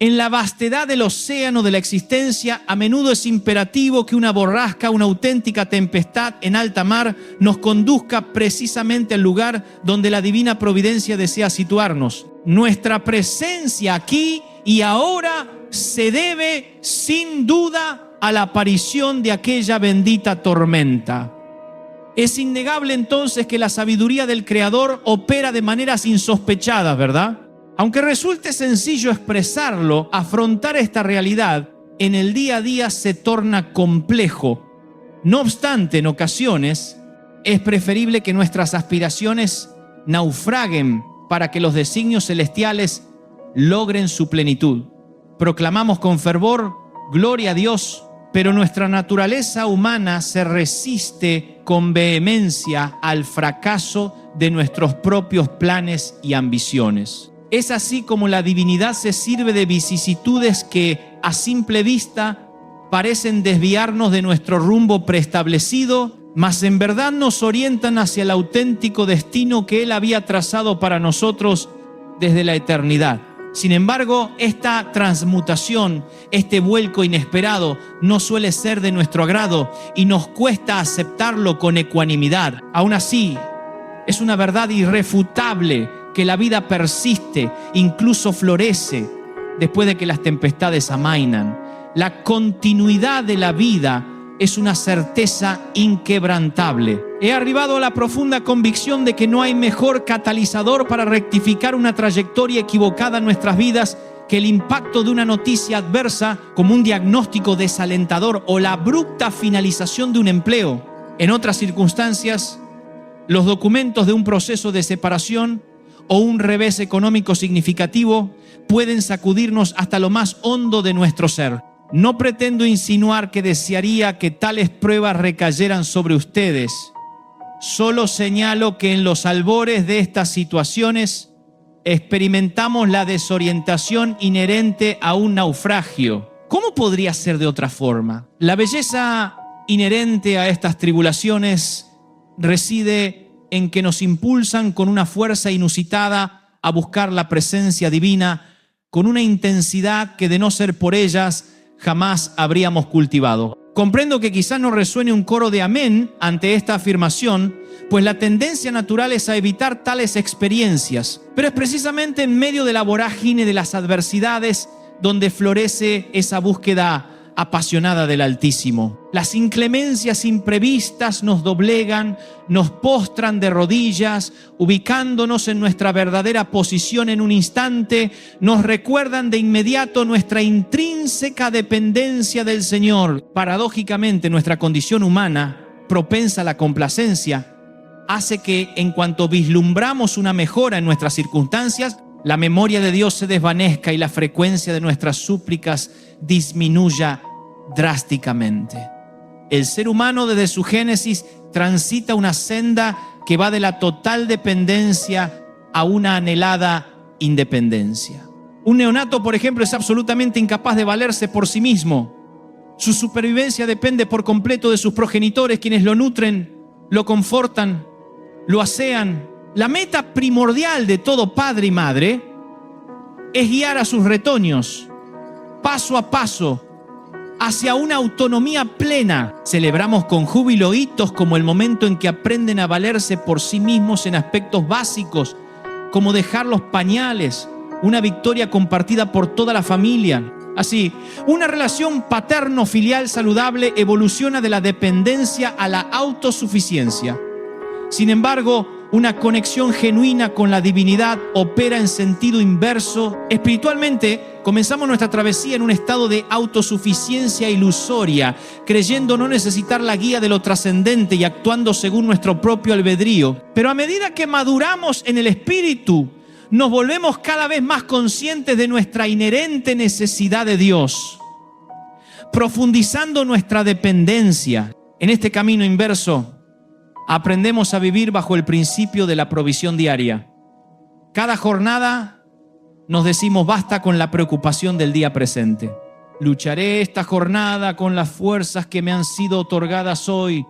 En la vastedad del océano de la existencia, a menudo es imperativo que una borrasca, una auténtica tempestad en alta mar, nos conduzca precisamente al lugar donde la divina providencia desea situarnos. Nuestra presencia aquí y ahora se debe, sin duda, a la aparición de aquella bendita tormenta. Es innegable entonces que la sabiduría del Creador opera de maneras insospechadas, ¿verdad? Aunque resulte sencillo expresarlo, afrontar esta realidad en el día a día se torna complejo. No obstante, en ocasiones es preferible que nuestras aspiraciones naufraguen para que los designios celestiales logren su plenitud. Proclamamos con fervor, gloria a Dios, pero nuestra naturaleza humana se resiste con vehemencia al fracaso de nuestros propios planes y ambiciones. Es así como la divinidad se sirve de vicisitudes que, a simple vista, parecen desviarnos de nuestro rumbo preestablecido, mas en verdad nos orientan hacia el auténtico destino que Él había trazado para nosotros desde la eternidad. Sin embargo, esta transmutación, este vuelco inesperado, no suele ser de nuestro agrado y nos cuesta aceptarlo con ecuanimidad. Aún así, es una verdad irrefutable que la vida persiste, incluso florece, después de que las tempestades amainan. La continuidad de la vida es una certeza inquebrantable. He arribado a la profunda convicción de que no hay mejor catalizador para rectificar una trayectoria equivocada en nuestras vidas que el impacto de una noticia adversa, como un diagnóstico desalentador o la abrupta finalización de un empleo. En otras circunstancias, los documentos de un proceso de separación o un revés económico significativo pueden sacudirnos hasta lo más hondo de nuestro ser. No pretendo insinuar que desearía que tales pruebas recayeran sobre ustedes. Solo señalo que en los albores de estas situaciones experimentamos la desorientación inherente a un naufragio. ¿Cómo podría ser de otra forma? La belleza inherente a estas tribulaciones reside en que nos impulsan con una fuerza inusitada a buscar la presencia divina, con una intensidad que de no ser por ellas jamás habríamos cultivado. Comprendo que quizás no resuene un coro de amén ante esta afirmación, pues la tendencia natural es a evitar tales experiencias. Pero es precisamente en medio de la vorágine de las adversidades donde florece esa búsqueda apasionada del Altísimo. Las inclemencias imprevistas nos doblegan, nos postran de rodillas, ubicándonos en nuestra verdadera posición en un instante, nos recuerdan de inmediato nuestra intrínseca dependencia del Señor. Paradójicamente, nuestra condición humana, propensa a la complacencia, hace que en cuanto vislumbramos una mejora en nuestras circunstancias, la memoria de Dios se desvanezca y la frecuencia de nuestras súplicas disminuya drásticamente. El ser humano desde su génesis transita una senda que va de la total dependencia a una anhelada independencia. Un neonato, por ejemplo, es absolutamente incapaz de valerse por sí mismo. Su supervivencia depende por completo de sus progenitores, quienes lo nutren, lo confortan, lo asean. La meta primordial de todo padre y madre es guiar a sus retoños paso a paso hacia una autonomía plena. Celebramos con júbilo hitos como el momento en que aprenden a valerse por sí mismos en aspectos básicos, como dejar los pañales, una victoria compartida por toda la familia. Así, una relación paterno-filial saludable evoluciona de la dependencia a la autosuficiencia. Sin embargo, una conexión genuina con la divinidad opera en sentido inverso. Espiritualmente, comenzamos nuestra travesía en un estado de autosuficiencia ilusoria, creyendo no necesitar la guía de lo trascendente y actuando según nuestro propio albedrío. Pero a medida que maduramos en el espíritu, nos volvemos cada vez más conscientes de nuestra inherente necesidad de Dios, profundizando nuestra dependencia. En este camino inverso, aprendemos a vivir bajo el principio de la provisión diaria. Cada jornada nos decimos basta con la preocupación del día presente. Lucharé esta jornada con las fuerzas que me han sido otorgadas hoy.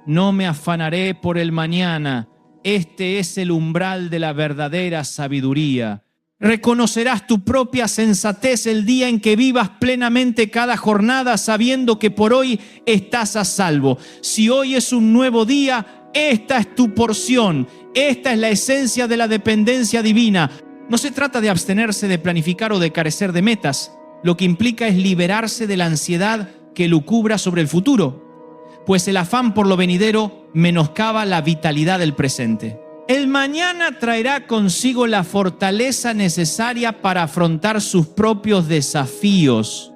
No me afanaré por el mañana. Este es el umbral de la verdadera sabiduría. Reconocerás tu propia sensatez el día en que vivas plenamente cada jornada, sabiendo que por hoy estás a salvo. Si hoy es un nuevo día, esta es tu porción. Esta es la esencia de la dependencia divina. No se trata de abstenerse de planificar o de carecer de metas. Lo que implica es liberarse de la ansiedad que lucubra sobre el futuro, pues el afán por lo venidero menoscaba la vitalidad del presente. El mañana traerá consigo la fortaleza necesaria para afrontar sus propios desafíos.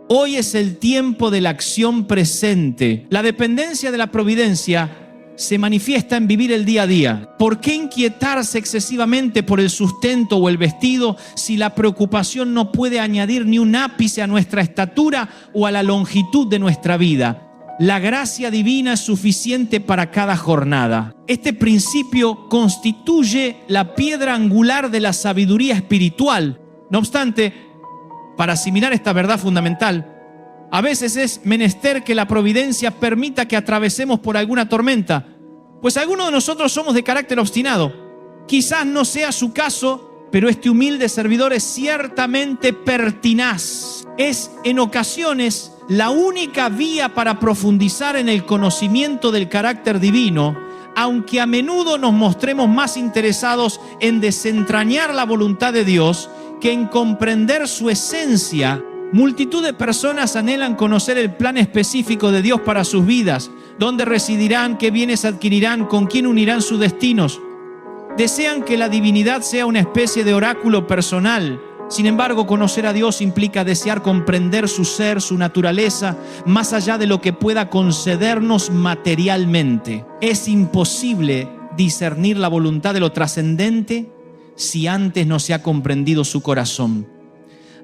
Hoy es el tiempo de la acción presente. La dependencia de la providencia se manifiesta en vivir el día a día. ¿Por qué inquietarse excesivamente por el sustento o el vestido si la preocupación no puede añadir ni un ápice a nuestra estatura o a la longitud de nuestra vida? La gracia divina es suficiente para cada jornada. Este principio constituye la piedra angular de la sabiduría espiritual. No obstante, para asimilar esta verdad fundamental, a veces es menester que la providencia permita que atravesemos por alguna tormenta, pues algunos de nosotros somos de carácter obstinado. Quizás no sea su caso, pero este humilde servidor es ciertamente pertinaz. Es en ocasiones la única vía para profundizar en el conocimiento del carácter divino, aunque a menudo nos mostremos más interesados en desentrañar la voluntad de Dios que en comprender su esencia. Multitud de personas anhelan conocer el plan específico de Dios para sus vidas, dónde residirán, qué bienes adquirirán, con quién unirán sus destinos. Desean que la divinidad sea una especie de oráculo personal. Sin embargo, conocer a Dios implica desear comprender su ser, su naturaleza, más allá de lo que pueda concedernos materialmente. Es imposible discernir la voluntad de lo trascendente si antes no se ha comprendido su corazón.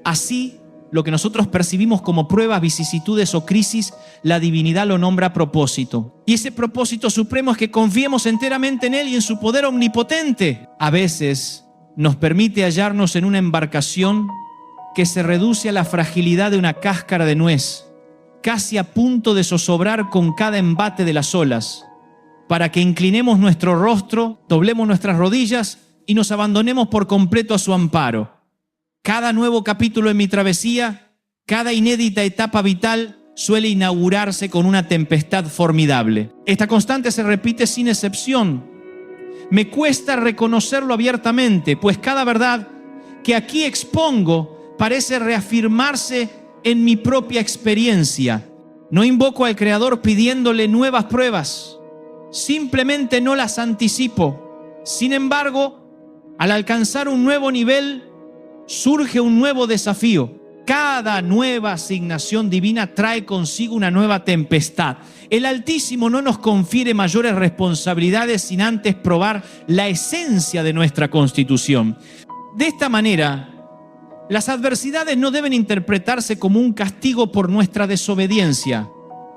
Así, lo que nosotros percibimos como pruebas, vicisitudes o crisis, la divinidad lo nombra propósito. Y ese propósito supremo es que confiemos enteramente en Él y en su poder omnipotente. A veces nos permite hallarnos en una embarcación que se reduce a la fragilidad de una cáscara de nuez, casi a punto de zozobrar con cada embate de las olas, para que inclinemos nuestro rostro, doblemos nuestras rodillas y nos abandonemos por completo a su amparo. Cada nuevo capítulo en mi travesía, cada inédita etapa vital suele inaugurarse con una tempestad formidable. Esta constante se repite sin excepción. Me cuesta reconocerlo abiertamente, pues cada verdad que aquí expongo parece reafirmarse en mi propia experiencia. No invoco al Creador pidiéndole nuevas pruebas, simplemente no las anticipo. Sin embargo, al alcanzar un nuevo nivel, surge un nuevo desafío. Cada nueva asignación divina trae consigo una nueva tempestad. El Altísimo no nos confiere mayores responsabilidades sin antes probar la esencia de nuestra constitución. De esta manera, las adversidades no deben interpretarse como un castigo por nuestra desobediencia.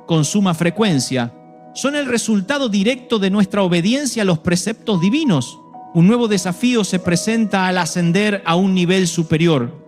Con suma frecuencia, son el resultado directo de nuestra obediencia a los preceptos divinos. Un nuevo desafío se presenta al ascender a un nivel superior.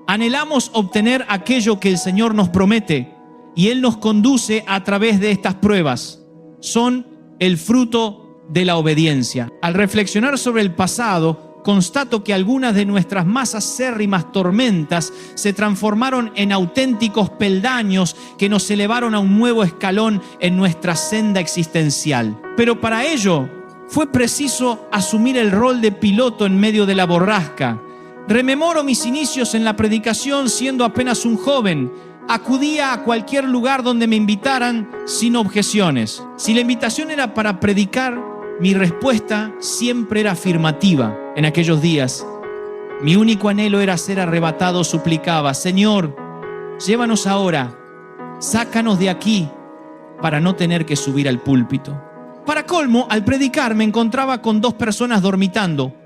Anhelamos obtener aquello que el Señor nos promete y Él nos conduce a través de estas pruebas. Son el fruto de la obediencia. Al reflexionar sobre el pasado, constato que algunas de nuestras más acérrimas tormentas se transformaron en auténticos peldaños que nos elevaron a un nuevo escalón en nuestra senda existencial. Pero para ello fue preciso asumir el rol de piloto en medio de la borrasca. Rememoro mis inicios en la predicación siendo apenas un joven. Acudía a cualquier lugar donde me invitaran sin objeciones. Si la invitación era para predicar, mi respuesta siempre era afirmativa. En aquellos días, mi único anhelo era ser arrebatado. Suplicaba: Señor, llévanos ahora, sácanos de aquí para no tener que subir al púlpito. Para colmo, al predicar me encontraba con dos personas dormitando.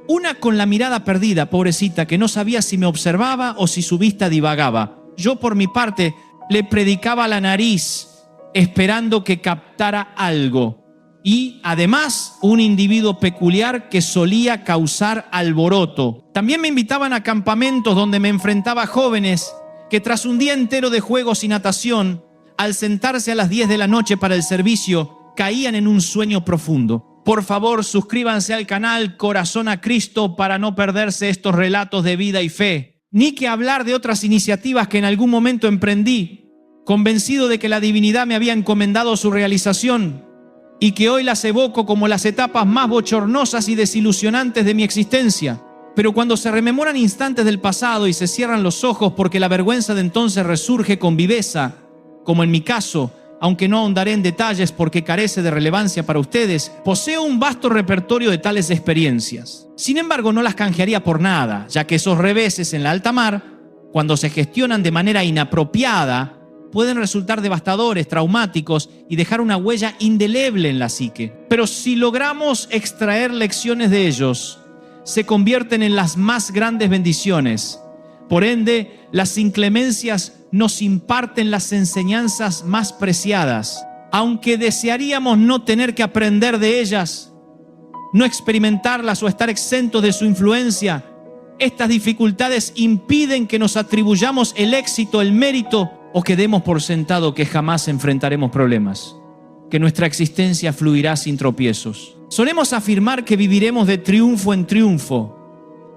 Una con la mirada perdida, pobrecita, que no sabía si me observaba o si su vista divagaba. Yo, por mi parte, le predicaba a la nariz, esperando que captara algo. Y, además, un individuo peculiar que solía causar alboroto. También me invitaban a campamentos donde me enfrentaba a jóvenes que, tras un día entero de juegos y natación, al sentarse a las 10 de la noche para el servicio, caían en un sueño profundo. Por favor, suscríbanse al canal Corazón a Cristo para no perderse estos relatos de vida y fe. Ni que hablar de otras iniciativas que en algún momento emprendí, convencido de que la divinidad me había encomendado su realización y que hoy las evoco como las etapas más bochornosas y desilusionantes de mi existencia. Pero cuando se rememoran instantes del pasado y se cierran los ojos porque la vergüenza de entonces resurge con viveza, como en mi caso, aunque no ahondaré en detalles porque carece de relevancia para ustedes, poseo un vasto repertorio de tales experiencias. Sin embargo, no las canjearía por nada, ya que esos reveses en la alta mar, cuando se gestionan de manera inapropiada, pueden resultar devastadores, traumáticos y dejar una huella indeleble en la psique. Pero si logramos extraer lecciones de ellos, se convierten en las más grandes bendiciones. Por ende, las inclemencias nos imparten las enseñanzas más preciadas. Aunque desearíamos no tener que aprender de ellas, no experimentarlas o estar exentos de su influencia, estas dificultades impiden que nos atribuyamos el éxito, el mérito o que demos por sentado que jamás enfrentaremos problemas, que nuestra existencia fluirá sin tropiezos. Solemos afirmar que viviremos de triunfo en triunfo,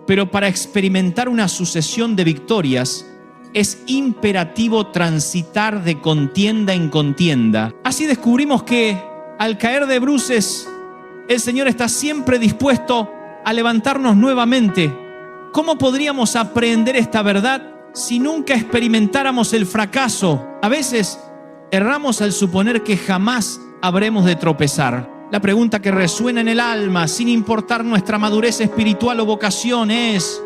pero para experimentar una sucesión de victorias es imperativo transitar de contienda en contienda. Así descubrimos que al caer de bruces, el Señor está siempre dispuesto a levantarnos nuevamente. ¿Cómo podríamos aprender esta verdad si nunca experimentáramos el fracaso? A veces erramos al suponer que jamás habremos de tropezar. La pregunta que resuena en el alma, sin importar nuestra madurez espiritual o vocación, es: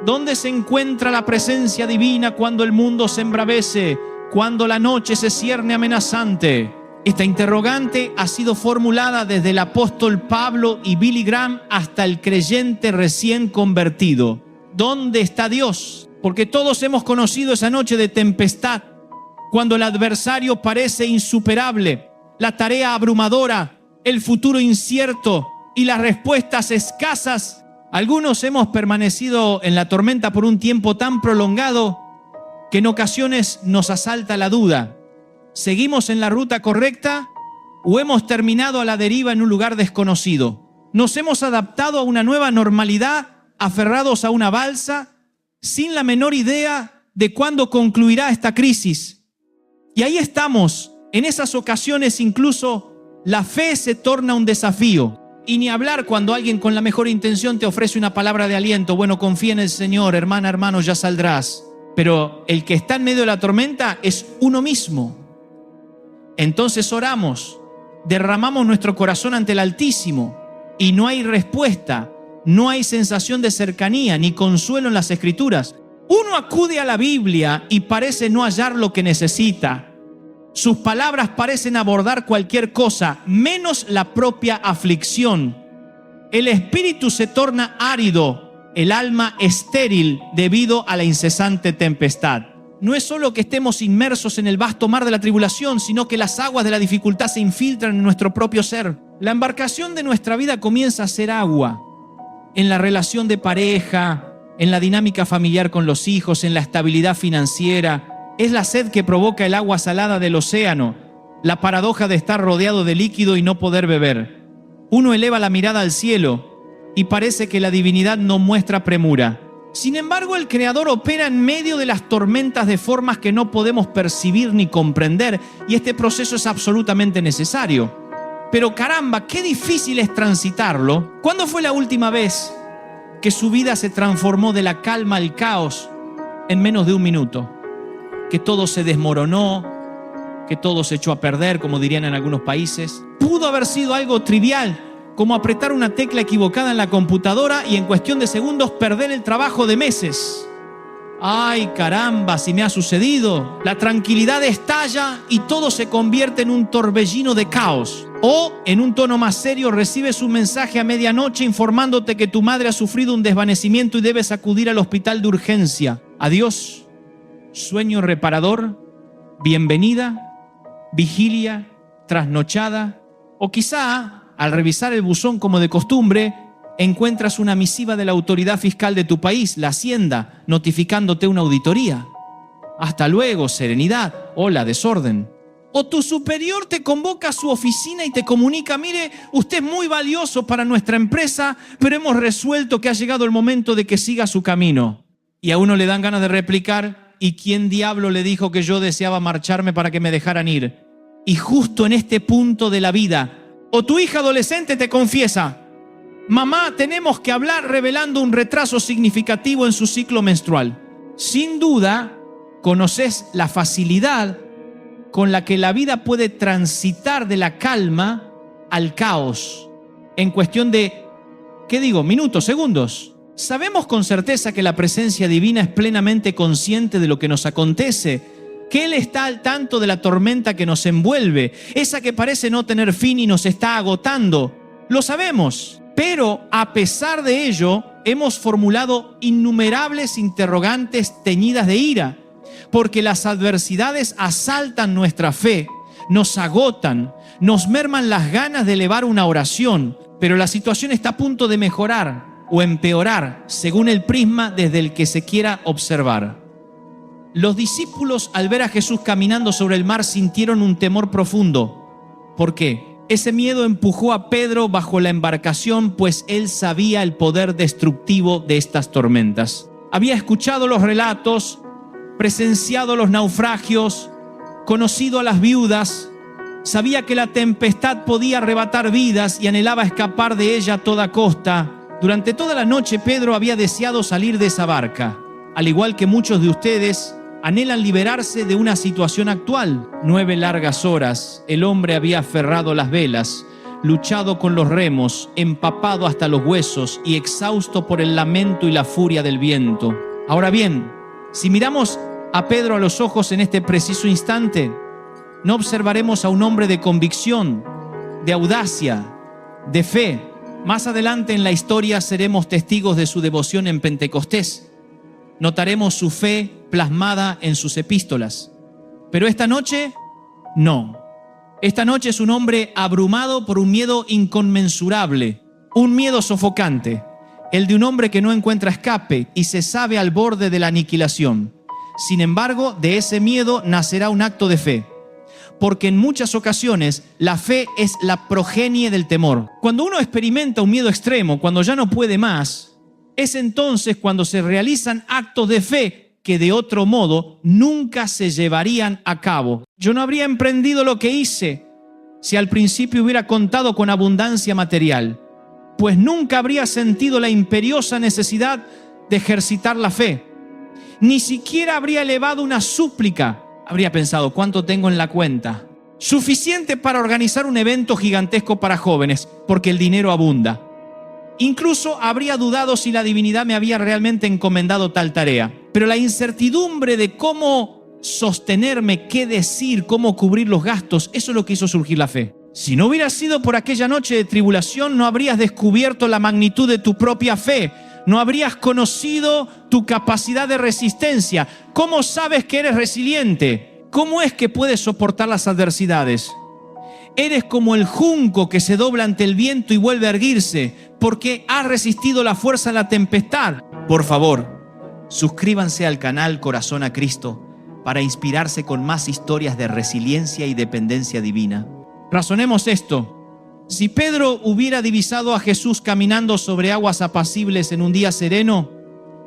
¿dónde se encuentra la presencia divina cuando el mundo se embravece, cuando la noche se cierne amenazante? Esta interrogante ha sido formulada desde el apóstol Pablo y Billy Graham hasta el creyente recién convertido. ¿Dónde está Dios? Porque todos hemos conocido esa noche de tempestad, cuando el adversario parece insuperable, la tarea abrumadora, el futuro incierto y las respuestas escasas. Algunos hemos permanecido en la tormenta por un tiempo tan prolongado que en ocasiones nos asalta la duda. ¿Seguimos en la ruta correcta o hemos terminado a la deriva en un lugar desconocido? ¿Nos hemos adaptado a una nueva normalidad, aferrados a una balsa, sin la menor idea de cuándo concluirá esta crisis? Y ahí estamos. En esas ocasiones incluso la fe se torna un desafío. Y ni hablar cuando alguien con la mejor intención te ofrece una palabra de aliento. Bueno, confía en el Señor, hermana, hermano, ya saldrás. Pero el que está en medio de la tormenta es uno mismo. Entonces oramos, derramamos nuestro corazón ante el Altísimo y no hay respuesta, no hay sensación de cercanía ni consuelo en las Escrituras. Uno acude a la Biblia y parece no hallar lo que necesita. Sus palabras parecen abordar cualquier cosa, menos la propia aflicción. El espíritu se torna árido, el alma estéril debido a la incesante tempestad. No es solo que estemos inmersos en el vasto mar de la tribulación, sino que las aguas de la dificultad se infiltran en nuestro propio ser. La embarcación de nuestra vida comienza a ser agua. En la relación de pareja, en la dinámica familiar con los hijos, en la estabilidad financiera. Es la sed que provoca el agua salada del océano, la paradoja de estar rodeado de líquido y no poder beber. Uno eleva la mirada al cielo y parece que la divinidad no muestra premura. Sin embargo, el Creador opera en medio de las tormentas de formas que no podemos percibir ni comprender, y este proceso es absolutamente necesario. Pero caramba, qué difícil es transitarlo. ¿Cuándo fue la última vez que su vida se transformó de la calma al caos en menos de un minuto? Que todo se desmoronó, que todo se echó a perder, como dirían en algunos países. Pudo haber sido algo trivial, como apretar una tecla equivocada en la computadora y en cuestión de segundos perder el trabajo de meses. ¡Ay, caramba, si me ha sucedido! La tranquilidad estalla y todo se convierte en un torbellino de caos. O, en un tono más serio, recibes un mensaje a medianoche informándote que tu madre ha sufrido un desvanecimiento y debes acudir al hospital de urgencia. Adiós. Sueño reparador, bienvenida, vigilia, trasnochada, o quizá, al revisar el buzón como de costumbre, encuentras una misiva de la autoridad fiscal de tu país, la Hacienda, notificándote una auditoría. Hasta luego, serenidad. Hola, desorden. O tu superior te convoca a su oficina y te comunica: mire, usted es muy valioso para nuestra empresa, pero hemos resuelto que ha llegado el momento de que siga su camino. Y a uno le dan ganas de replicar: ¿y quién diablo le dijo que yo deseaba marcharme para que me dejaran ir? Y justo en este punto de la vida, o tu hija adolescente te confiesa: mamá, tenemos que hablar, revelando un retraso significativo en su ciclo menstrual. Sin duda, conoces la facilidad con la que la vida puede transitar de la calma al caos en cuestión de, minutos, segundos. Sabemos con certeza que la presencia divina es plenamente consciente de lo que nos acontece, que Él está al tanto de la tormenta que nos envuelve, esa que parece no tener fin y nos está agotando. Lo sabemos, pero a pesar de ello, hemos formulado innumerables interrogantes teñidas de ira, porque las adversidades asaltan nuestra fe, nos agotan, nos merman las ganas de elevar una oración, pero la situación está a punto de mejorar o empeorar según el prisma desde el que se quiera observar. Los discípulos, al ver a Jesús caminando sobre el mar, sintieron un temor profundo. ¿Por qué? Ese miedo empujó a Pedro bajo la embarcación, pues él sabía el poder destructivo de estas tormentas. Había escuchado los relatos, presenciado los naufragios, conocido a las viudas, sabía que la tempestad podía arrebatar vidas y anhelaba escapar de ella a toda costa. Durante toda la noche Pedro había deseado salir de esa barca. Al igual que muchos de ustedes, anhelan liberarse de una situación actual. 9 largas horas el hombre había aferrado las velas, luchado con los remos, empapado hasta los huesos y exhausto por el lamento y la furia del viento. Ahora bien, si miramos a Pedro a los ojos en este preciso instante, no observaremos a un hombre de convicción, de audacia, de fe. Más adelante en la historia seremos testigos de su devoción en Pentecostés. Notaremos su fe plasmada en sus epístolas. Pero esta noche, no. Esta noche es un hombre abrumado por un miedo inconmensurable, un miedo sofocante, el de un hombre que no encuentra escape y se sabe al borde de la aniquilación. Sin embargo, de ese miedo nacerá un acto de fe, porque en muchas ocasiones la fe es la progenie del temor. Cuando uno experimenta un miedo extremo, cuando ya no puede más, es entonces cuando se realizan actos de fe que de otro modo nunca se llevarían a cabo. Yo no habría emprendido lo que hice si al principio hubiera contado con abundancia material, pues nunca habría sentido la imperiosa necesidad de ejercitar la fe. Ni siquiera habría elevado una súplica. Habría pensado: ¿cuánto tengo en la cuenta? Suficiente para organizar un evento gigantesco para jóvenes, porque el dinero abunda. Incluso habría dudado si la divinidad me había realmente encomendado tal tarea. Pero la incertidumbre de cómo sostenerme, qué decir, cómo cubrir los gastos, eso es lo que hizo surgir la fe. Si no hubiera sido por aquella noche de tribulación, no habrías descubierto la magnitud de tu propia fe. No habrías conocido tu capacidad de resistencia. ¿Cómo sabes que eres resiliente? ¿Cómo es que puedes soportar las adversidades? Eres como el junco que se dobla ante el viento y vuelve a erguirse, porque has resistido la fuerza de la tempestad. Por favor, suscríbanse al canal Corazón a Cristo para inspirarse con más historias de resiliencia y dependencia divina. Razonemos esto. Si Pedro hubiera divisado a Jesús caminando sobre aguas apacibles en un día sereno,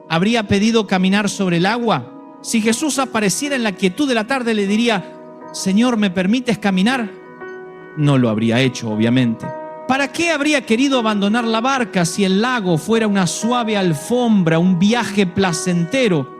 ¿habría pedido caminar sobre el agua? Si Jesús apareciera en la quietud de la tarde, le diría: Señor, ¿me permites caminar? No lo habría hecho, obviamente. ¿Para qué habría querido abandonar la barca si el lago fuera una suave alfombra, un viaje placentero?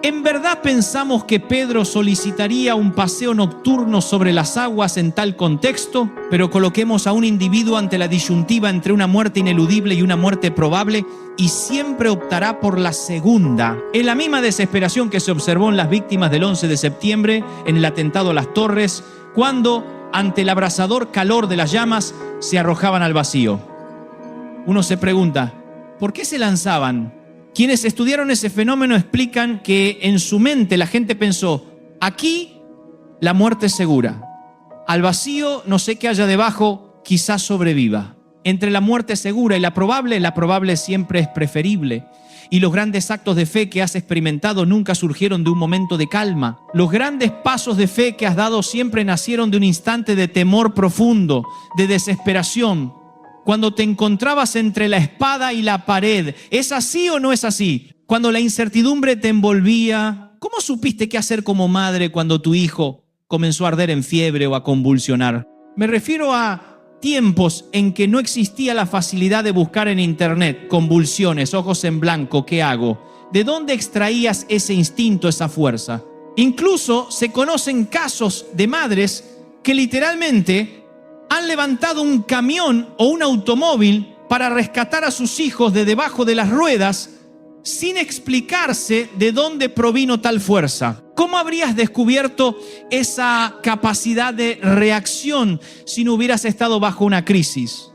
¿En verdad pensamos que Pedro solicitaría un paseo nocturno sobre las aguas en tal contexto? Pero coloquemos a un individuo ante la disyuntiva entre una muerte ineludible y una muerte probable, y siempre optará por la segunda. En la misma desesperación que se observó en las víctimas del 11 de septiembre, en el atentado a las Torres, cuando, ante el abrasador calor de las llamas, se arrojaban al vacío. Uno se pregunta: ¿por qué se lanzaban? Quienes estudiaron ese fenómeno explican que en su mente la gente pensó: aquí la muerte es segura, al vacío no sé qué haya debajo, quizás sobreviva. Entre la muerte segura y la probable siempre es preferible. Y los grandes actos de fe que has experimentado nunca surgieron de un momento de calma. Los grandes pasos de fe que has dado siempre nacieron de un instante de temor profundo, de desesperación, cuando te encontrabas entre la espada y la pared. ¿Es así o no es así? Cuando la incertidumbre te envolvía, ¿cómo supiste qué hacer como madre cuando tu hijo comenzó a arder en fiebre o a convulsionar? Me refiero a tiempos en que no existía la facilidad de buscar en internet convulsiones, ojos en blanco, ¿qué hago? ¿De dónde extraías ese instinto, esa fuerza? Incluso se conocen casos de madres que literalmente han levantado un camión o un automóvil para rescatar a sus hijos de debajo de las ruedas sin explicarse de dónde provino tal fuerza. ¿Cómo habrías descubierto esa capacidad de reacción si no hubieras estado bajo una crisis?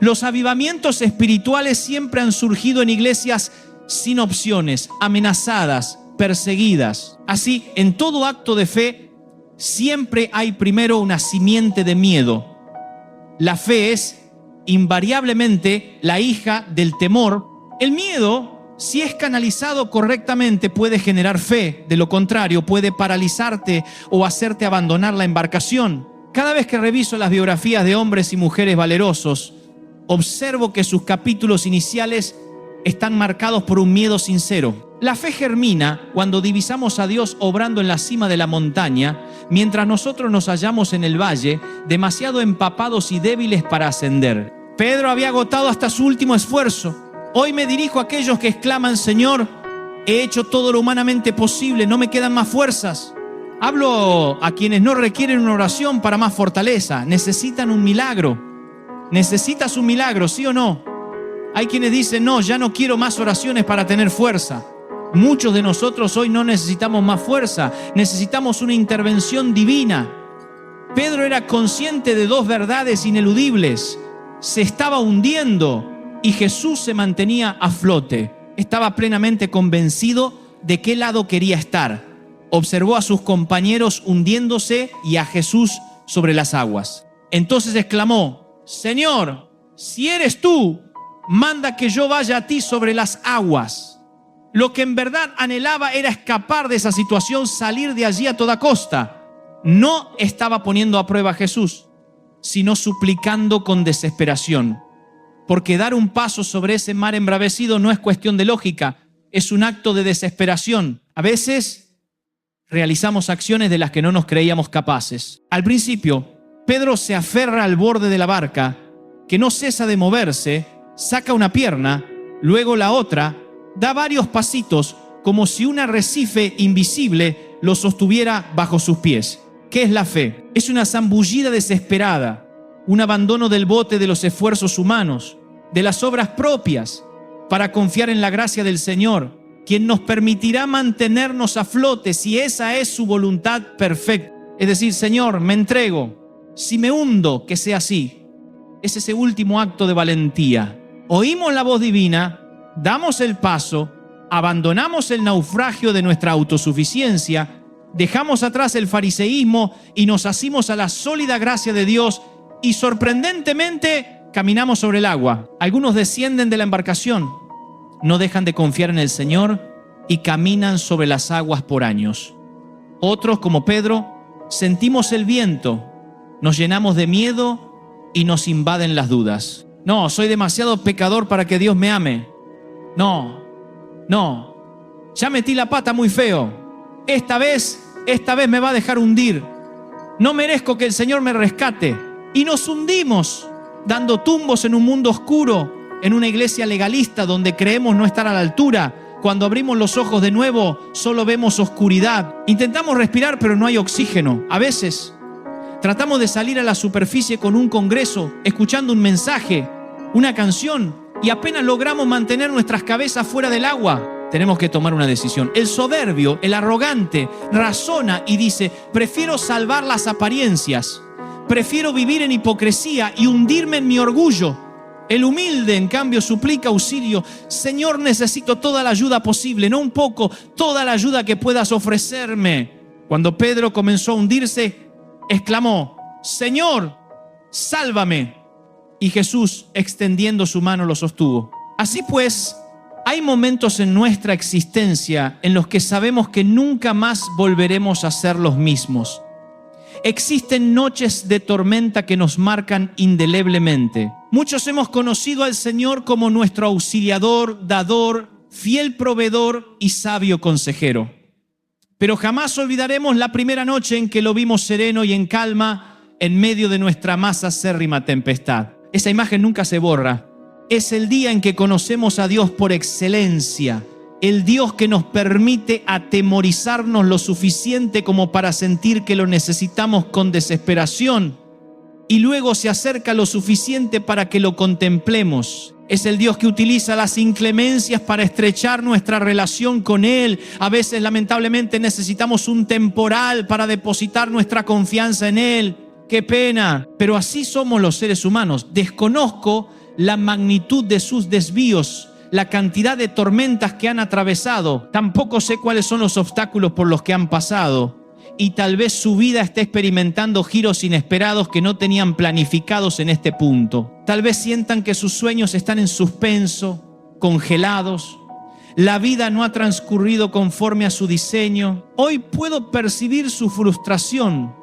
Los avivamientos espirituales siempre han surgido en iglesias sin opciones, amenazadas, perseguidas. Así, en todo acto de fe, siempre hay primero una simiente de miedo. La fe es invariablemente la hija del temor. El miedo, si es canalizado correctamente, puede generar fe. De lo contrario, puede paralizarte o hacerte abandonar la embarcación. Cada vez que reviso las biografías de hombres y mujeres valerosos, observo que sus capítulos iniciales están marcados por un miedo sincero. La fe germina cuando divisamos a Dios obrando en la cima de la montaña, mientras nosotros nos hallamos en el valle, demasiado empapados y débiles para ascender. Pedro había agotado hasta su último esfuerzo. Hoy me dirijo a aquellos que exclaman: Señor, he hecho todo lo humanamente posible, no me quedan más fuerzas. Hablo a quienes no requieren una oración para más fortaleza, necesitan un milagro. ¿Necesitas un milagro, sí o no? Hay quienes dicen: no, ya no quiero más oraciones para tener fuerza. Muchos de nosotros hoy no necesitamos más fuerza, necesitamos una intervención divina. Pedro era consciente de dos verdades ineludibles: se estaba hundiendo y Jesús se mantenía a flote. Estaba plenamente convencido de qué lado quería estar. Observó a sus compañeros hundiéndose y a Jesús sobre las aguas. Entonces exclamó: Señor, si eres tú, manda que yo vaya a ti sobre las aguas. Lo que en verdad anhelaba era escapar de esa situación, salir de allí a toda costa. No estaba poniendo a prueba a Jesús, sino suplicando con desesperación. Porque dar un paso sobre ese mar embravecido no es cuestión de lógica, es un acto de desesperación. A veces realizamos acciones de las que no nos creíamos capaces. Al principio, Pedro se aferra al borde de la barca, que no cesa de moverse, saca una pierna, luego la otra, da varios pasitos como si un arrecife invisible lo sostuviera bajo sus pies. ¿Qué es la fe? Es una zambullida desesperada, un abandono del bote de los esfuerzos humanos, de las obras propias, para confiar en la gracia del Señor, quien nos permitirá mantenernos a flote si esa es su voluntad perfecta. Es decir, Señor, me entrego, si me hundo, que sea así. Es ese último acto de valentía. Oímos la voz divina, damos el paso, abandonamos el naufragio de nuestra autosuficiencia, dejamos atrás el fariseísmo y nos asimos a la sólida gracia de Dios y sorprendentemente caminamos sobre el agua. Algunos descienden de la embarcación, no dejan de confiar en el Señor y caminan sobre las aguas por años. Otros, como Pedro, sentimos el viento, nos llenamos de miedo y nos invaden las dudas. No, soy demasiado pecador para que Dios me ame. No, ya metí la pata muy feo. Esta vez me va a dejar hundir. No merezco que el Señor me rescate. Y nos hundimos, dando tumbos en un mundo oscuro, en una iglesia legalista donde creemos no estar a la altura. Cuando abrimos los ojos de nuevo, solo vemos oscuridad. Intentamos respirar, pero no hay oxígeno. A veces tratamos de salir a la superficie con un congreso, escuchando un mensaje, una canción, y apenas logramos mantener nuestras cabezas fuera del agua. Tenemos que tomar una decisión. El soberbio, el arrogante, razona y dice: prefiero salvar las apariencias, prefiero vivir en hipocresía y hundirme en mi orgullo. El humilde, en cambio, suplica auxilio. Señor, necesito toda la ayuda posible, no un poco, toda la ayuda que puedas ofrecerme. Cuando Pedro comenzó a hundirse, exclamó: Señor, sálvame. y Jesús, extendiendo su mano, lo sostuvo. Así pues, hay momentos en nuestra existencia en los que sabemos que nunca más volveremos a ser los mismos. Existen noches de tormenta que nos marcan indeleblemente. Muchos hemos conocido al Señor como nuestro auxiliador, dador, fiel proveedor y sabio consejero. Pero jamás olvidaremos la primera noche en que lo vimos sereno y en calma en medio de nuestra más acérrima tempestad. Esa imagen nunca se borra. Es el día en que conocemos a Dios por excelencia, el Dios que nos permite atemorizarnos lo suficiente como para sentir que lo necesitamos con desesperación y luego se acerca lo suficiente para que lo contemplemos. Es el Dios que utiliza las inclemencias para estrechar nuestra relación con Él. A veces, lamentablemente, necesitamos un temporal para depositar nuestra confianza en Él. ¡Qué pena! Pero así somos los seres humanos. Desconozco la magnitud de sus desvíos, la cantidad de tormentas que han atravesado. Tampoco sé cuáles son los obstáculos por los que han pasado. Y tal vez su vida esté experimentando giros inesperados que no tenían planificados en este punto. Tal vez sientan que sus sueños están en suspenso, congelados. La vida no ha transcurrido conforme a su diseño. Hoy puedo percibir su frustración.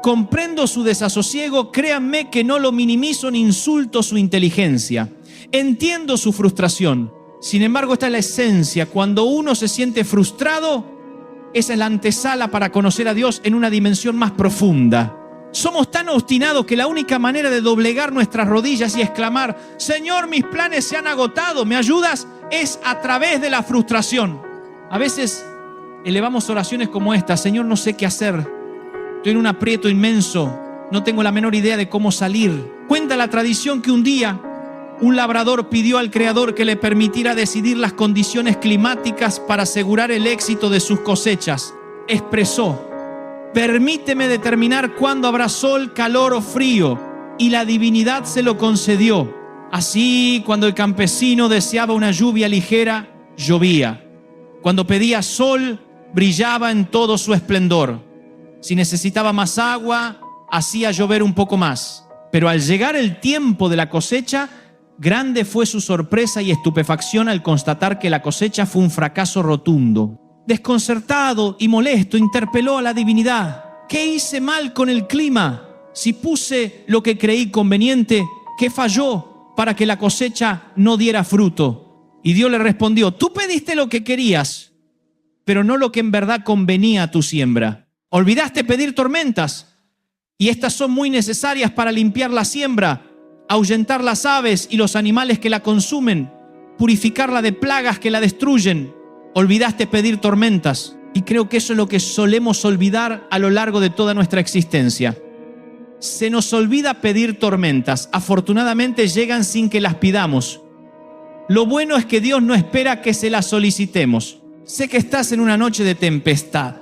Comprendo su desasosiego. Créanme que no lo minimizo ni insulto su inteligencia. Entiendo su frustración. Sin embargo, esta es la esencia. Cuando uno se siente frustrado, esa es la antesala para conocer a Dios en una dimensión más profunda. Somos tan obstinados que la única manera de doblegar nuestras rodillas y exclamar: Señor, mis planes se han agotado, ¿me ayudas?, es a través de la frustración. A veces elevamos oraciones como esta: Señor, no sé qué hacer, estoy en un aprieto inmenso, no tengo la menor idea de cómo salir. Cuenta la tradición que un día un labrador pidió al Creador que le permitiera decidir las condiciones climáticas para asegurar el éxito de sus cosechas. Expresó: permíteme determinar cuándo habrá sol, calor o frío. Y la divinidad se lo concedió. Así, cuando el campesino deseaba una lluvia ligera, llovía. Cuando pedía sol, brillaba en todo su esplendor. Si necesitaba más agua, hacía llover un poco más. Pero al llegar el tiempo de la cosecha, grande fue su sorpresa y estupefacción al constatar que la cosecha fue un fracaso rotundo. Desconcertado y molesto, interpeló a la divinidad: ¿qué hice mal con el clima? Si puse lo que creí conveniente, ¿qué falló para que la cosecha no diera fruto? Y Dios le respondió: tú pediste lo que querías, pero no lo que en verdad convenía a tu siembra. Olvidaste pedir tormentas, y estas son muy necesarias para limpiar la siembra, ahuyentar las aves y los animales que la consumen, purificarla de plagas que la destruyen. Olvidaste pedir tormentas, y creo que eso es lo que solemos olvidar a lo largo de toda nuestra existencia. Se nos olvida pedir tormentas. Afortunadamente llegan sin que las pidamos. Lo bueno es que Dios no espera que se las solicitemos. Sé que estás en una noche de tempestad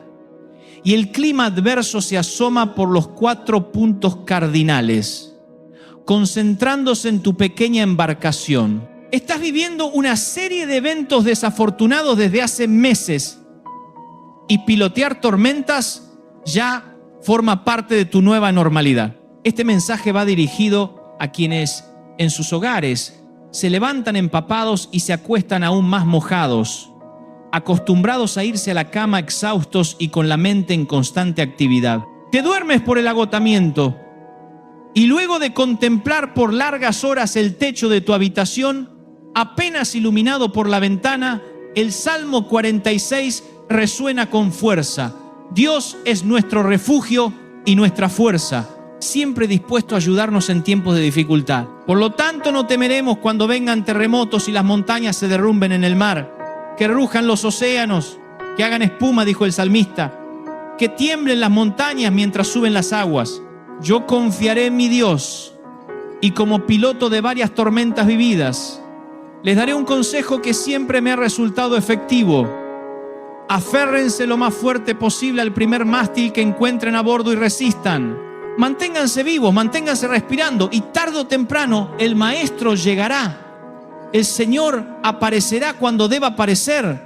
y el clima adverso se asoma por los 4 puntos cardinales, concentrándose en tu pequeña embarcación. Estás viviendo una serie de eventos desafortunados desde hace meses y pilotear tormentas ya forma parte de tu nueva normalidad. Este mensaje va dirigido a quienes en sus hogares se levantan empapados y se acuestan aún más mojados, acostumbrados a irse a la cama exhaustos y con la mente en constante actividad. Te duermes por el agotamiento y luego de contemplar por largas horas el techo de tu habitación, apenas iluminado por la ventana, el Salmo 46 resuena con fuerza. Dios es nuestro refugio y nuestra fuerza, siempre dispuesto a ayudarnos en tiempos de dificultad. Por lo tanto, no temeremos cuando vengan terremotos y las montañas se derrumben en el mar, que rujan los océanos, que hagan espuma, dijo el salmista, que tiemblen las montañas mientras suben las aguas. Yo confiaré en mi Dios, y como piloto de varias tormentas vividas, les daré un consejo que siempre me ha resultado efectivo. Aférrense lo más fuerte posible al primer mástil que encuentren a bordo y resistan. Manténganse vivos, manténganse respirando, y tarde o temprano el Maestro llegará. El Señor aparecerá cuando deba aparecer.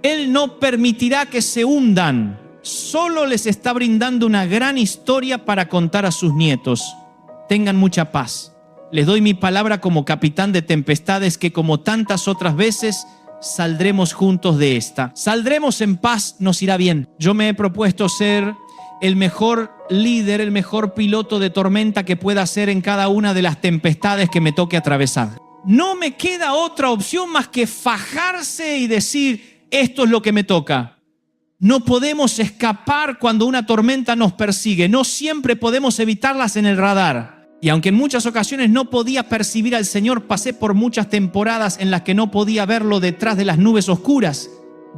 Él no permitirá que se hundan. Solo les está brindando una gran historia para contar a sus nietos. Tengan mucha paz. les doy mi palabra como capitán de tempestades que como tantas otras veces saldremos juntos de esta. Saldremos en paz, nos irá bien. Yo me he propuesto ser el mejor líder, el mejor piloto de tormenta que pueda ser en cada una de las tempestades que me toque atravesar. No me queda otra opción más que fajarse y decir, esto es lo que me toca. No podemos escapar cuando una tormenta nos persigue. No siempre podemos evitarlas en el radar. Y aunque en muchas ocasiones no podía percibir al Señor, pasé por muchas temporadas en las que no podía verlo detrás de las nubes oscuras.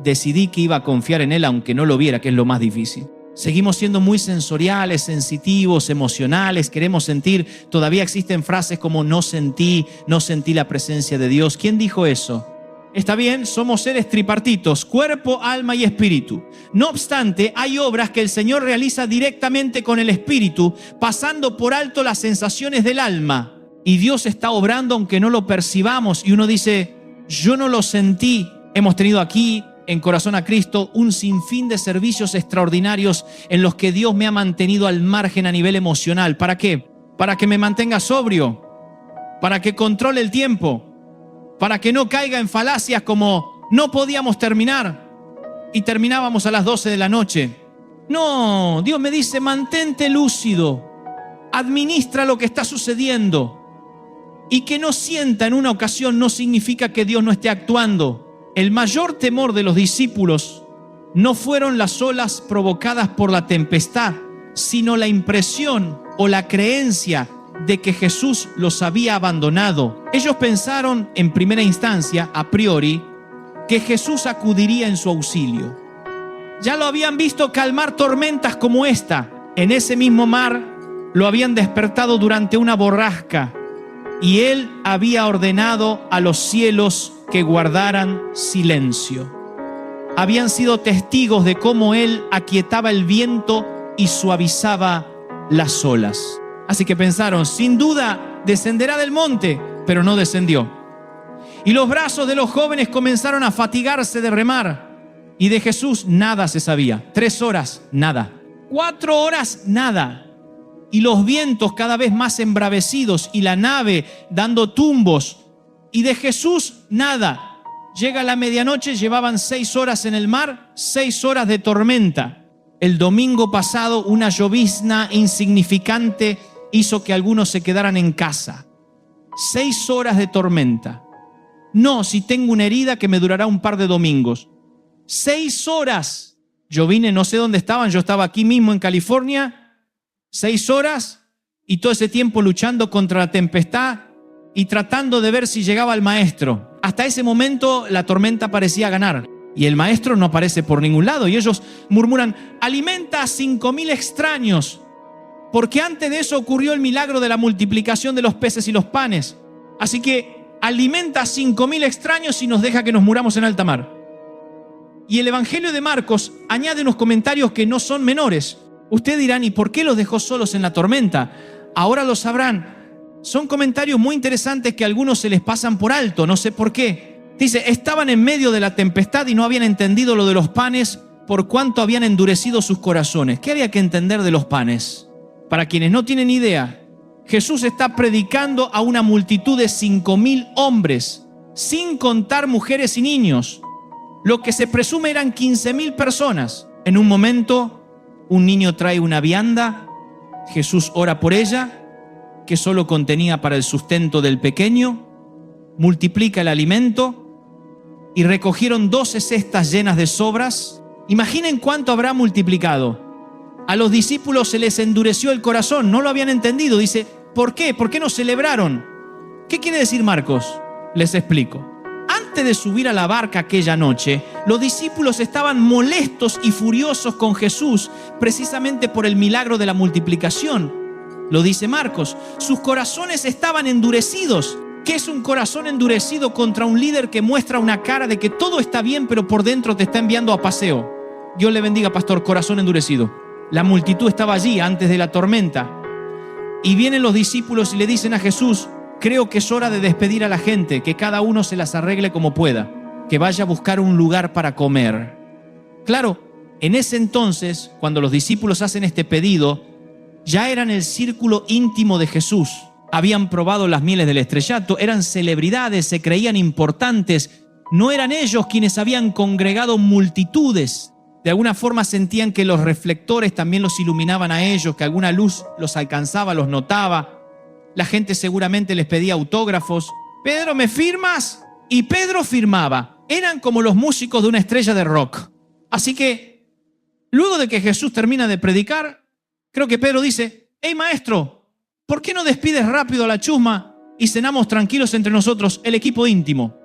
Decidí que iba a confiar en Él aunque no lo viera, que es lo más difícil. Seguimos siendo muy sensoriales, sensitivos, emocionales, queremos sentir. Todavía existen frases como no sentí la presencia de Dios. ¿Quién dijo eso? Está bien, somos seres tripartitos, cuerpo, alma y espíritu. No obstante, hay obras que el Señor realiza directamente con el espíritu, pasando por alto las sensaciones del alma. Y Dios está obrando aunque no lo percibamos. Y uno dice, yo no lo sentí. Hemos tenido aquí, en Corazón a Cristo, un sinfín de servicios extraordinarios en los que Dios me ha mantenido al margen a nivel emocional. ¿Para qué? Para que me mantenga sobrio, para que controle el tiempo, para que no caiga en falacias como no podíamos terminar y terminábamos a las 12 de la noche. No, Dios me dice, mantente lúcido, administra lo que está sucediendo. Y que no sienta en una ocasión no significa que Dios no esté actuando. El mayor temor de los discípulos no fueron las olas provocadas por la tempestad, sino la impresión o la creencia de que Jesús los había abandonado. Ellos pensaron en primera instancia, a priori, que Jesús acudiría en su auxilio. Ya lo habían visto calmar tormentas como esta. En ese mismo mar lo habían despertado durante una borrasca y Él había ordenado a los cielos que guardaran silencio. Habían sido testigos de cómo Él aquietaba el viento y suavizaba las olas. Así que pensaron, sin duda descenderá del monte, pero no descendió. Y los brazos de los jóvenes comenzaron a fatigarse de remar. Y de Jesús nada se sabía. 3 horas, nada. 4 horas, nada. Y los vientos cada vez más embravecidos y la nave dando tumbos. Y de Jesús nada. Llega la medianoche, llevaban 6 horas en el mar, 6 horas de tormenta. El domingo pasado una llovizna insignificante hizo que algunos se quedaran en casa. 6 horas de tormenta. No, si tengo una herida que me durará un par de domingos. 6 horas. Yo vine, no sé dónde estaban, yo estaba aquí mismo en California. 6 horas y todo ese tiempo luchando contra la tempestad y tratando de ver si llegaba el maestro. Hasta ese momento la tormenta parecía ganar y el maestro no aparece por ningún lado. Y ellos murmuran, alimenta a 5,000 extraños. Porque antes de eso ocurrió el milagro de la multiplicación de los peces y los panes. Así que alimenta a 5,000 extraños y nos deja que nos muramos en alta mar. Y el Evangelio de Marcos añade unos comentarios que no son menores. Ustedes dirán, ¿y por qué los dejó solos en la tormenta? Ahora lo sabrán. Son comentarios muy interesantes que a algunos se les pasan por alto, no sé por qué. Dice, estaban en medio de la tempestad y no habían entendido lo de los panes por cuanto habían endurecido sus corazones. ¿Qué había que entender de los panes? Para quienes no tienen idea, Jesús está predicando a una multitud de 5,000 hombres, sin contar mujeres y niños. Lo que se presume eran 15,000 personas. En un momento, un niño trae una vianda, Jesús ora por ella, que solo contenía para el sustento del pequeño, multiplica el alimento y recogieron 12 cestas llenas de sobras. Imaginen cuánto habrá multiplicado. A los discípulos se les endureció el corazón, no lo habían entendido. Dice, ¿por qué? ¿Por qué no celebraron? ¿Qué quiere decir Marcos? Les explico. Antes de subir a la barca aquella noche, los discípulos estaban molestos y furiosos con Jesús, precisamente por el milagro de la multiplicación. Lo dice Marcos. Sus corazones estaban endurecidos. ¿Qué es un corazón endurecido contra un líder que muestra una cara de que todo está bien, pero por dentro te está enviando a paseo? Dios le bendiga, pastor, corazón endurecido. La multitud estaba allí antes de la tormenta. Y vienen los discípulos y le dicen a Jesús, creo que es hora de despedir a la gente, que cada uno se las arregle como pueda, que vaya a buscar un lugar para comer. Claro, en ese entonces, cuando los discípulos hacen este pedido, ya eran el círculo íntimo de Jesús. habían probado las mieles del estrellato, eran celebridades, se creían importantes. No eran ellos quienes habían congregado multitudes. De alguna forma sentían que los reflectores también los iluminaban a ellos, que alguna luz los alcanzaba, los notaba. La gente seguramente les pedía autógrafos. Pedro, ¿me firmas? Y Pedro firmaba. Eran como los músicos de una estrella de rock. Así que, luego de que Jesús termina de predicar, creo que Pedro dice: hey maestro, ¿por qué no despides rápido a la chusma y cenamos tranquilos entre nosotros, el equipo íntimo?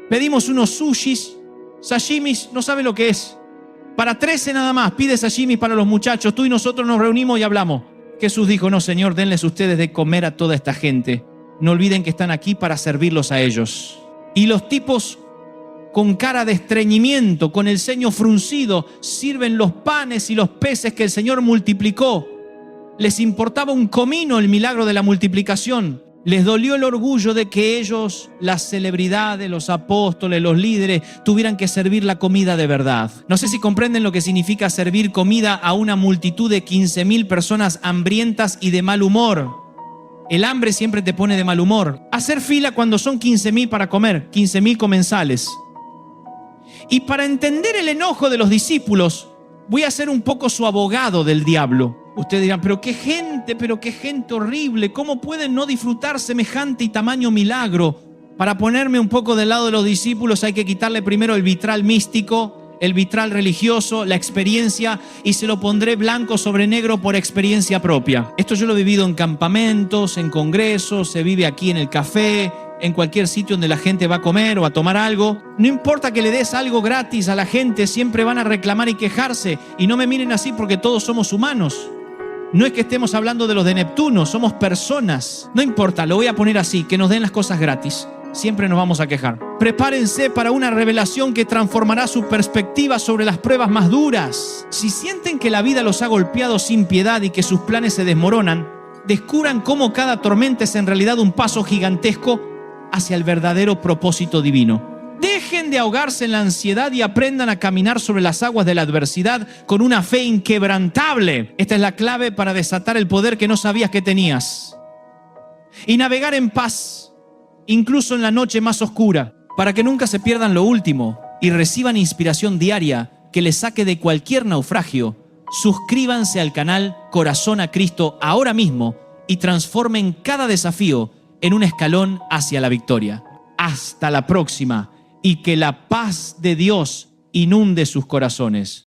Pedimos unos sushis, sashimis, no sabe lo que es. Para 13 nada más, pide sashimis para los muchachos, tú y nosotros nos reunimos y hablamos. Jesús dijo: no señor, denles ustedes de comer a toda esta gente. No olviden que están aquí para servirlos a ellos. Y los tipos con cara de estreñimiento, con el ceño fruncido, sirven los panes y los peces que el Señor multiplicó. Les importaba un comino el milagro de la multiplicación. Les dolió el orgullo de que ellos, las celebridades, los apóstoles, los líderes, tuvieran que servir la comida de verdad. No sé si comprenden lo que significa servir comida a una multitud de 15,000 personas hambrientas y de mal humor. El hambre siempre te pone de mal humor. Hacer fila cuando son 15,000 para comer, 15,000 comensales. Y para entender el enojo de los discípulos, voy a ser un poco su abogado del diablo. Ustedes dirán: pero qué gente horrible, ¿cómo pueden no disfrutar semejante y tamaño milagro? Para ponerme un poco del lado de los discípulos hay que quitarle primero el vitral místico, el vitral religioso, la experiencia, y se lo pondré blanco sobre negro por experiencia propia. Esto yo lo he vivido en campamentos, en congresos, se vive aquí en el café, en cualquier sitio donde la gente va a comer o a tomar algo. No importa que le des algo gratis a la gente, siempre van a reclamar y quejarse. Y no me miren así porque todos somos humanos. No es que estemos hablando de los de Neptuno, somos personas. No importa, lo voy a poner así, que nos den las cosas gratis. Siempre nos vamos a quejar. Prepárense para una revelación que transformará su perspectiva sobre las pruebas más duras. Si sienten que la vida los ha golpeado sin piedad y que sus planes se desmoronan, descubran cómo cada tormenta es en realidad un paso gigantesco hacia el verdadero propósito divino. Dejen de ahogarse en la ansiedad y aprendan a caminar sobre las aguas de la adversidad con una fe inquebrantable. Esta es la clave para desatar el poder que no sabías que tenías. Y navegar en paz, incluso en la noche más oscura, para que nunca se pierdan lo último y reciban inspiración diaria que les saque de cualquier naufragio. Suscríbanse al canal Corazón a Cristo ahora mismo y transformen cada desafío en un escalón hacia la victoria. Hasta la próxima, y que la paz de Dios inunde sus corazones.